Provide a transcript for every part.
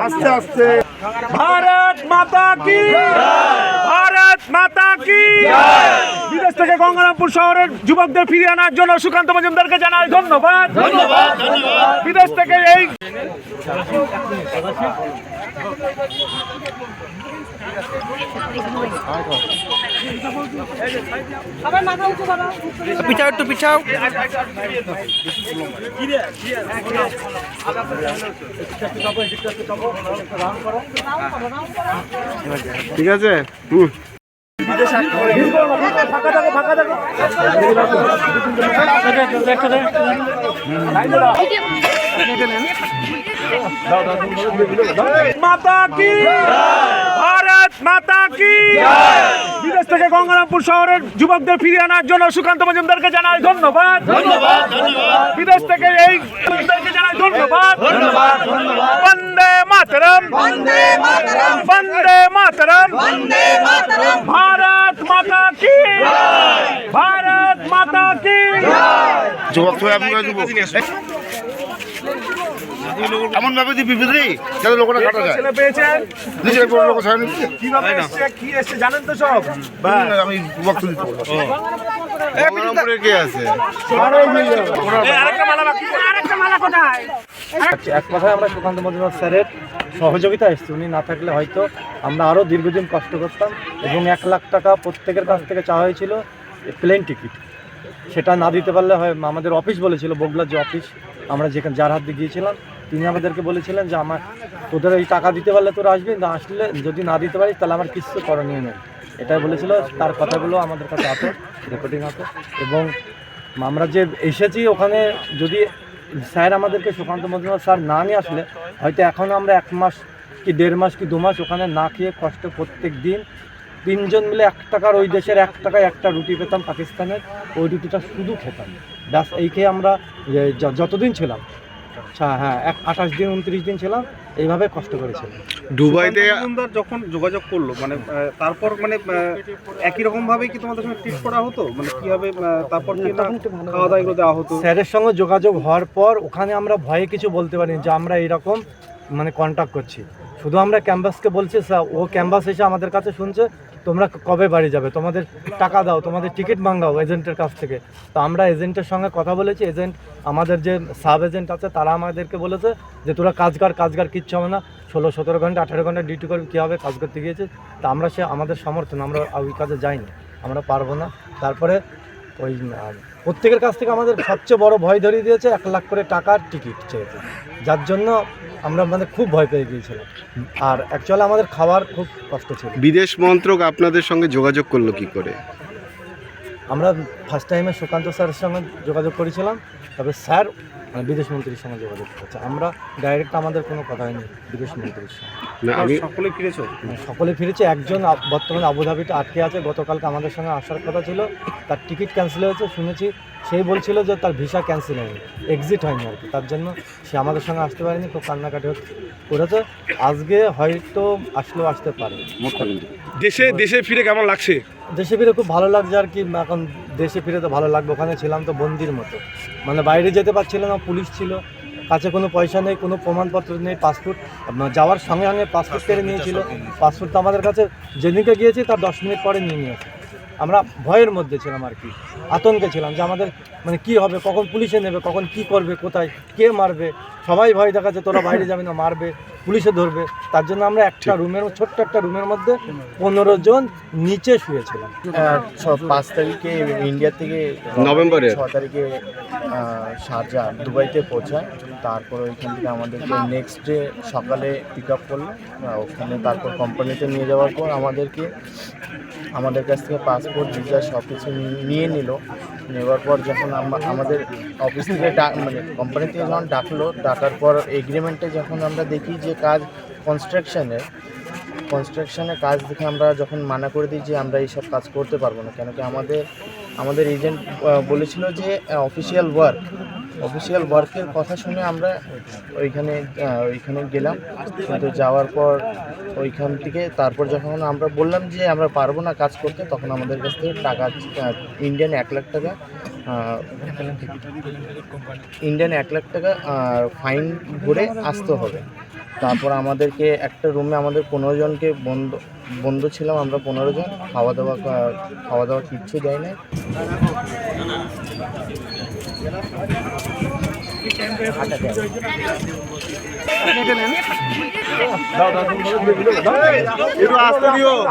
আস্তে আস্তে। ভারত মাতা কি, ভারত মাতা কি। বিদেশ থেকে গঙ্গারামপুর শহরের যুবকদের ফিরিয়ে আনার জন্য সুকান্ত মজুমদারকে জানাই ধন্যবাদ। বিদেশ থেকে এই পিছাও, একটু পিছাও। ঠিক আছে। মাতা কি, ভারত মাতা কি। বিদেশ থেকে গঙ্গারামপুর শহরের যুবকদের ফিরিয়ে আনার জন্য সুকান্ত মজুমদারকে জানাই ধন্যবাদ। বিদেশ থেকে এই জানাই ধন্যবাদ। বন্দে মাতরম, বন্দে মাতরম, বন্দে মাতরম, বন্দে মাতরম। ভারত মাতা কি, ভারত মাতা কি। যুবক তো আপনারা যুবক এমন ভাবে যে বিপদে যাতে লোকটা কাটা যায়। ছেলে পেয়েছেন নিজের বড় লোক ছাড়েন কিভাবে এসছে, কি এসছে জানেন তো সব। আমি যুবক তুলি কে আছে? এক কথায় আমরা সুকান্ত মজুমদার স্যারের সহযোগিতা এসেছি। উনি না থাকলে হয়তো আমরা আরও দীর্ঘদিন কষ্ট করতাম এবং 1 লাখ টাকা প্রত্যেকের কাছ থেকে চাওয়া হয়েছিল প্লেন টিকিট। সেটা না দিতে পারলে হয় আমাদের অফিস বলেছিল, বগুড়ার যে অফিস আমরা যেখানে যার হাত দিয়ে গিয়েছিলাম, তিনি আমাদেরকে বলেছিলেন যে তোদের এই টাকা দিতে পারলে তোরা আসবি, না আসলে যদি না দিতে পারিস তাহলে আমার কিছু করণীয় নেই, এটাই বলেছিল। তার কথাগুলো আমাদের কাছে আছে, রেকর্ডিং আছে। এবং আমরা যে এসেছি ওখানে, যদি স্যার আমাদেরকে সুকান্ত মজুমদার স্যার না নিয়ে আসলে হয়তো এখনও আমরা 1 মাস কি 1.5 মাস কি 2 মাস ওখানে না খেয়ে কষ্ট প্রত্যেক দিন 3 জন মিলে 1 টাকার, ওই দেশের 1 টাকায় একটা রুটি পেতাম পাকিস্তানের, ওই রুটিটা শুধু খেতাম ব্যাস। এই খেয়ে আমরা যতদিন ছিলাম, হ্যাঁ 28 দিন 29 দিন ছিলাম, এইভাবে কষ্ট করেছিলাম। দুবাইতে যখন যোগাযোগ করলো মানে তারপর মানে একই রকম ভাবে কি তোমাদের সঙ্গে ট্রিট করা হতো, মানে কিভাবে তারপর খাওয়া দাওয়া এগুলো দেওয়া হতো? স্যারের সঙ্গে যোগাযোগ হওয়ার পর ওখানে আমরা ভয়ে কিছু বলতে পারিনি যে আমরা এইরকম মানে কন্ট্যাক্ট করছি। শুধু আমরা ক্যাম্পাসকে বলছি, স্যার ও ক্যাম্পাস এসে আমাদের কাছে শুনছে তোমরা কবে বাড়ি যাবে, তোমাদের টাকা দাও, তোমাদের টিকিট মাঙ্গাও এজেন্টের কাছ থেকে। তো আমরা এজেন্টের সঙ্গে কথা বলেছি। এজেন্ট আমাদের যে সাব এজেন্ট আছে তারা আমাদেরকে বলেছে যে তোরা কাজ কর কিচ্ছু হবে না, 16-17 ঘন্টা 18 ঘন্টা ডিউটি করবি, কী হবে, কাজ করতে গিয়েছে। তা আমরা আমাদের সমর্থন, আমরা ওই কাজে যাইনি, আমরা পারবো না। তারপরে ওই প্রত্যেকের কাছ থেকে আমাদের সবচেয়ে বড় ভয় ধরিয়ে দিয়েছে, 1 লাখ করে টাকার টিকিট চেয়েছে, যার জন্য আমরা মানে খুব ভয় পেয়ে গিয়েছিলাম। আর অ্যাকচুয়ালি আমাদের খাওয়ার খুব কষ্ট ছিল। বিদেশ মন্ত্রক আপনাদের সঙ্গে যোগাযোগ করলো কি করে? আমরা ফার্স্ট টাইমে সুকান্ত স্যারের সঙ্গে যোগাযোগ করেছিলাম, তবে স্যার বিদেশ মন্ত্রীর সঙ্গে যোগাযোগ করেছে। আমরা ডাইরেক্ট আমাদের কোনো কথা হয়নি বিদেশ মন্ত্রীর সঙ্গে। সকলে ফিরেছো? সকলে ফিরেছে। একজন বর্তমানে আবুধাবিতে আটকে আছে, গতকালকে আমাদের সঙ্গে আসার কথা ছিল, তার টিকিট ক্যান্সেল হয়েছে শুনেছি। সেই বলছিল যে তার ভিসা ক্যান্সেল হয়নি, এক্সিট হয়নি আর কি, তার জন্য সে আমাদের সঙ্গে আসতে পারেনি, খুব কান্নাকাটি করেছে। আজকে হয়তো আসলেও আসতে পারে। দেশে ফিরে কেমন লাগছে? দেশে ফিরে খুব ভালো লাগছে আর কি। এখন দেশে ফিরে তো ভালো লাগবে, ওখানে ছিলাম তো বন্দির মতো, মানে বাইরে যেতে পারছিল না, পুলিশ ছিল, কাছে কোনো পয়সা নেই, কোনো প্রমাণপত্র নেই, পাসপোর্ট যাওয়ার সঙ্গে সঙ্গে পাসপোর্ট কেড়ে নিয়েছিল। পাসপোর্ট তো আমাদের কাছে যেদিনকে গিয়েছি তার 10 মিনিট পরে নিয়ে নিয়েছে। আমরা ভয়ের মধ্যে ছিলাম আর কি, আতঙ্কে ছিলাম যে আমাদের মানে কি হবে, কখন পুলিশে নেবে, কখন কি করবে, কোথায় কে মারবে, সবাই ভয় দেখাচ্ছে তোরা বাইরে যাবি না, মারবে, পুলিশে ধরবে। তার জন্য আমরা একটা রুমের, ছোট্ট একটা রুমের মধ্যে 15 জন নিচে শুয়েছিলাম। 5 তারিখে ইন্ডিয়া থেকে নভেম্বরের 6 তারিখে শারজা দুবাইতে পৌঁছায়। তারপর ওইখান থেকে আমাদেরকে নেক্সট ডে সকালে পিক আপ করলো ওখানে। তারপর কোম্পানিতে নিয়ে যাওয়ার পর আমাদের কাছ থেকে পাসপোর্ট ভিসা সব কিছু নিয়ে নিল। নেওয়ার পর যখন আমাদের অফিস থেকে মানে কোম্পানি থেকে যখন ডাকার পর এগ্রিমেন্টে যখন আমরা দেখি যে কাজ কনস্ট্রাকশনের কাজ দেখে আমরা যখন মানা করে দিই যে আমরা এইসব কাজ করতে পারবো না, কেন কি আমাদের এজেন্ট বলেছিল যে অফিসিয়াল ওয়ার্ক অফিসিয়াল ওয়ার্কের কথা শুনে আমরা ওইখানে গেলাম, কিন্তু যাওয়ার পর ওইখান থেকে তারপর যখন আমরা বললাম যে আমরা পারবো না কাজ করতে, তখন আমাদের কাছ থেকে টাকা ইন্ডিয়ান 1 লাখ টাকা ফাইন ভরে আসতে হবে। তারপর আমাদেরকে একটা রুমে আমাদের 15 জনকে বন্ধ ছিলাম আমরা 15 জন, খাওয়া দাওয়া কিচ্ছু দেয় না।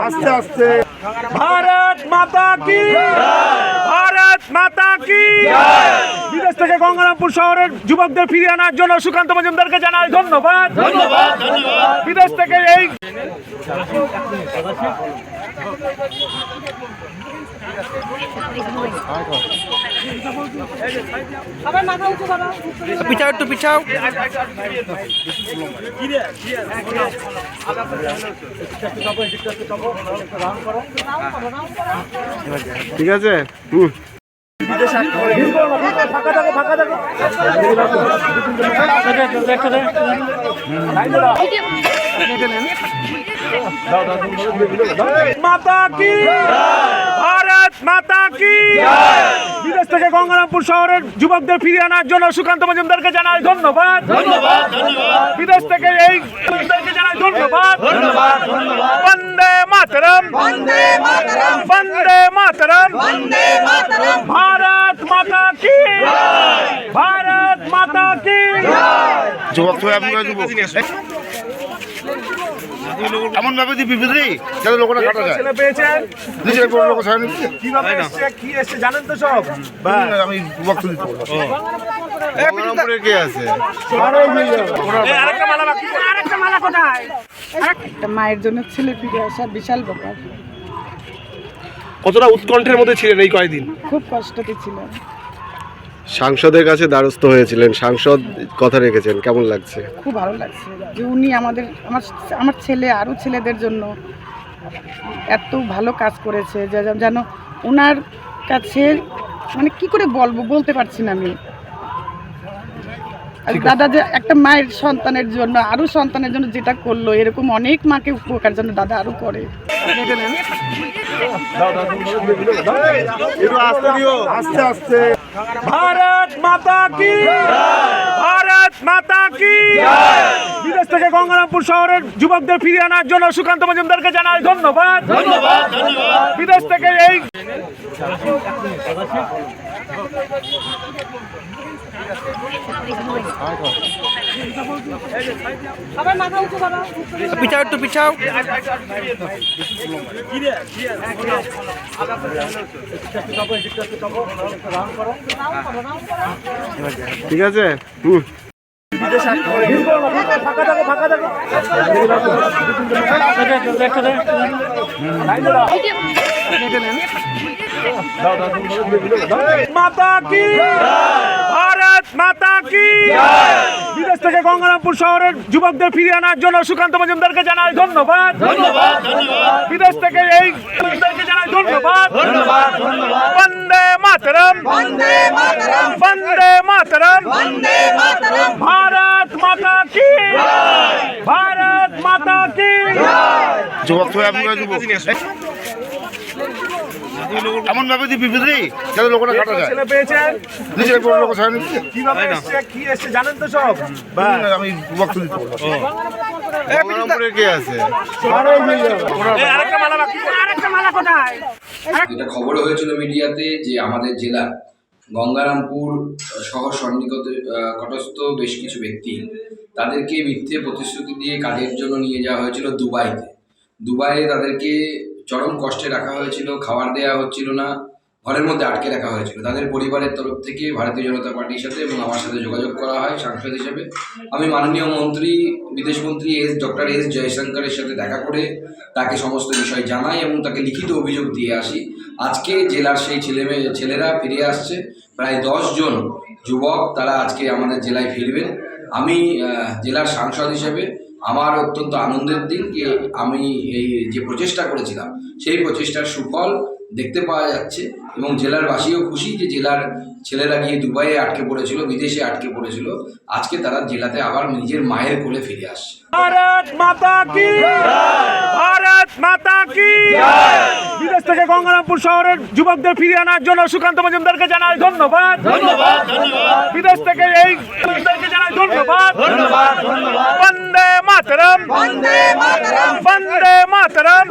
আস্তে আস্তে ভারত মাতা কি, ভারত মাতা কি। বিদেশ থেকে গঙ্গারামপুর শহরের যুবকদের ফিরিয়ে আনার জন্য সুকান্ত মজুমদারকে জানাই ধন্যবাদ। বিদেশ থেকে এই পিছাও একটু পিছাও। ঠিক আছে। মাতা কি, ভারত মাতা কি। বিদেশ থেকে গঙ্গারামপুর শহরের যুবকদের ফিরিয়ে আনার জন্য সুকান্ত মজুমদারকে জানাই ধন্যবাদ। বিদেশ থেকে এই জানাই ধন্যবাদ। বন্দে মাতরম, বন্দে মাতরম, ভারত মাতা কি, ভারত মাতা কি। যুবক হয়ে আপনারা যুবক এমন ভাবে দিয়ে বিবৃতি যাতে লোকেরা কাটা যায়। ছেলে পেয়েছেন, লোক কিভাবে এসছে, কি এসছে জানেন তো সব। আমি বক্তব্য দিতে পারবো। কে আছে? আরেকটা মালা বাকি, আরেকটা মালা কোথায়? একটা মায়ের জন্য ছেলে ফিরে আসা বিশাল ব্যাপার। কতটা উৎকণ্ঠের মধ্যে ছিলেন এই কয়েকদিন? খুব কষ্টতে ছিলাম। সাংসদের কাছে দ্বারস্থ হয়েছিলেন, সাংসদ কথা রেখেছেন, কেমন লাগছে? খুব ভালো লাগছে যে উনি আমার ছেলে আরও ছেলেদের জন্য এত ভালো কাজ করেছে যে যেন ওনার কাছে মানে কি করে বলতে পারছি না আমি। আর দাদা যে একটা মায়ের সন্তানের জন্য আরও সন্তানের জন্য যেটা করলো, এরকম অনেক মাকে উপকার জন্য দাদা আরও করে। আস্তে আস্তে ভারত মাতা কি, ভারত মাতা কি। বিদেশ থেকে গঙ্গারামপুর শহরের যুবকদের ফিরিয়ে আনার জন্য সুকান্ত মজুমদারকে জানাই ধন্যবাদ। বিদেশ থেকে এই পিছাও একটু পিছাও। ঠিক আছে। মাতা কি, ভারত মাতা কি। বিদেশ থেকে গঙ্গারামপুর শহরের যুবকদের ফিরিয়ে আনার জন্য সুকান্ত মজুমদারকে জানাই ধন্যবাদ। বিদেশ থেকে এই জানাই ধন্যবাদ। বন্দে মাতরম, বন্দে মাতরম, ভারত মাতা কি, ভারত মাতা কি। যুবক হয়ে আপনারা যুবক এমন ভাবে দিয়ে বিবৃতি যাতে লোকেরা কাটা যায়। ছেলে পেয়েছেন, কিভাবে এসছে, কি এসছে জানেন তো সব। আমি বক্তব্য দিতে পারবো। কে আছে? আরেকটা মালা বাকি, আরেকটা মালা কোথায়? এটা খবরে হয়েছিল মিডিয়াতে যে আমাদের জেলার গঙ্গারামপুর শহর সন্নিকটস্থ বেশ কিছু ব্যক্তি তাদেরকে মিথ্যে প্রতিশ্রুতি দিয়ে কাজের জন্য নিয়ে যাওয়া হয়েছিল দুবাইয়ে তাদেরকে চরম কষ্টে রাখা হয়েছিল, খাবার দেওয়া হচ্ছিল না, ঘরের মধ্যে আটকে রাখা হয়েছিল। তাদের পরিবারের তরফ থেকে ভারতীয় জনতা পার্টির সাথে এবং আমার সাথে যোগাযোগ করা হয় সাংসদ হিসেবে। আমি মাননীয় মন্ত্রী, বিদেশমন্ত্রী ডক্টর এস জয়শঙ্করের সাথে দেখা করে তাকে সমস্ত বিষয় জানাই এবং তাকে লিখিত অভিযোগ দিয়ে আসি। আজকে জেলার সেই ছেলেরা ফিরে আসছে, প্রায় 10 জন যুবক, তারা আজকে আমাদের জেলায় ফিরবেন। আমি জেলার সাংসদ হিসেবে আমার অত্যন্ত আনন্দের দিন যে আমি এই যে প্রচেষ্টা করেছিলাম সেই প্রচেষ্টার সুফল দেখতে পাওয়া যাচ্ছে এবং জেলার বাসীও খুশি যে জেলার ছেলেরা গিয়ে দুবাইয়ে আটকে পড়েছিল, বিদেশে আটকে পড়েছিল, আজকে তারা জেলাতে আবার নিজের মায়ের কোলে ফিরে আসছে। ভারত মাতা কি ভারত মাতা কি বিদেশ থেকে গঙ্গারামপুর শহরের যুবকদের ফিরিয়ে আনার জন্য সুকান্ত মজুমদারকে জানাই ধন্যবাদ। বিদেশ থেকে এই যুবকদেরকে জানাই ধন্যবাদ। বন্দে মাতরম, বন্দে মাতরম, বন্দে মাতরম।